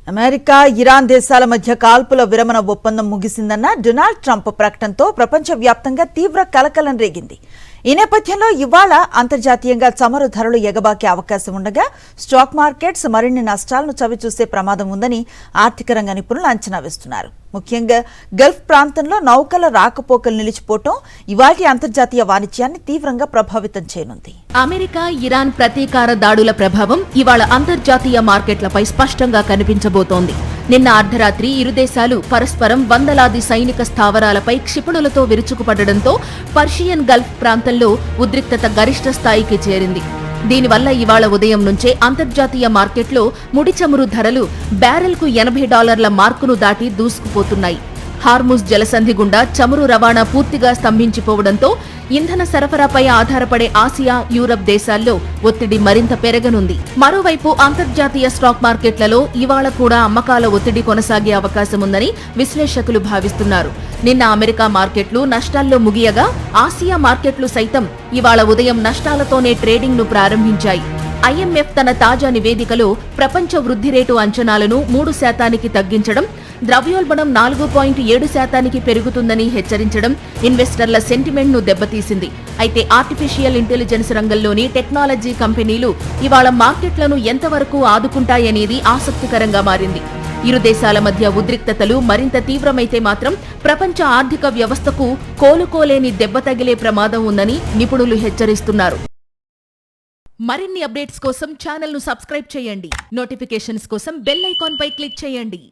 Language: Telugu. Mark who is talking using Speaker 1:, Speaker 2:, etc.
Speaker 1: అమెరికా ఇరాన్ దేశాల మధ్య కాల్పుల విరమణ ఒప్పందం ముగిసిందన్న డొనాల్డ్ ట్రంప్ ప్రకటనతో ప్రపంచవ్యాప్తంగా తీవ్ర కలకలం రేగింది. ఈ నేపథ్యంలో ఇవాళ అంతర్జాతీయంగా చమురు ధరలు ఎగబాకే అవకాశం ఉండగా స్టాక్ మార్కెట్స్ మరిన్ని నష్టాలను చవిచూసే ప్రమాదం ఉందని ఆర్థిక రంగ నిపుణులు అంచనా వేస్తున్నారు. ముఖ్యంగా గల్ఫ్ ప్రాంతంలో నౌకల రాకపోకలు నిలిచిపోవటం ఇవాల్టి అంతర్జాతీయ వాణిజ్యాన్ని తీవ్రంగా ప్రభావితం చేయనుంది.
Speaker 2: అమెరికా ఇరాన్ ప్రతీకార దాడుల ప్రభావం ఇవాళ అంతర్జాతీయ మార్కెట్లపై స్పష్టంగా కనిపించబోతోంది. నిన్న అర్ధరాత్రి ఇరు దేశాలు పరస్పరం వందలాది సైనిక స్థావరాలపై క్షిపణులతో విరుచుకుపడడంతో పర్షియన్ గల్ఫ్ ప్రాంతంలో ఉద్రిక్తత గరిష్ట స్థాయికి చేరింది. దీనివల్ల ఇవాళ ఉదయం నుంచే అంతర్జాతీయ మార్కెట్లో ముడి చమురు ధరలు బ్యారెల్కు $80 మార్కును దాటి దూసుకుపోతున్నాయి. హార్ముజ్ జలసంధి గుండా చమురు రవాణా పూర్తిగా స్తంభించిపోవడంతో ఇంధన సరఫరాపై ఆధారపడే ఆసియా, యూరప్ దేశాల్లో ఒత్తిడి మరింత పెరగనుంది. మరోవైపు అంతర్జాతీయ స్టాక్ మార్కెట్లలో ఇవాళ కూడా అమ్మకాల ఒత్తిడి కొనసాగే అవకాశముందని విశ్లేషకులు భావిస్తున్నారు. నిన్న అమెరికా మార్కెట్లు నష్టాల్లో ముగియగా ఆసియా మార్కెట్లు సైతం ఇవాళ ఉదయం నష్టాలతోనే ట్రేడింగ్ ను ప్రారంభించాయి. IMF తన తాజా నివేదికలో ప్రపంచ వృద్ధి రేటు అంచనాలను 3% తగ్గించడం, ద్రవ్యోల్బణం 4.7% పెరుగుతుందని హెచ్చరించడం ఇన్వెస్టర్ల సెంటిమెంట్ ను దెబ్బతీసింది. అయితే ఆర్టిఫిషియల్ ఇంటెలిజెన్స్ రంగంలోని టెక్నాలజీ కంపెనీలు ఇవాళ మార్కెట్లను ఎంతవరకు ఆదుకుంటాయనేది ఆసక్తికరంగా మారింది. ఇరు దేశాల మధ్య ఉద్రిక్తతలు మరింత తీవ్రమైతే మాత్రం ప్రపంచ ఆర్థిక వ్యవస్థకు కోలుకోలేని దెబ్బ తగిలే ప్రమాదం ఉందని నిపుణులు హెచ్చరిస్తున్నారు. మరిన్ని అప్డేట్స్ కోసం ఛానల్ ను సబ్స్క్రైబ్ చేయండి. నోటిఫికేషన్స్ కోసం బెల్ ఐకాన్ పై క్లిక్ చేయండి.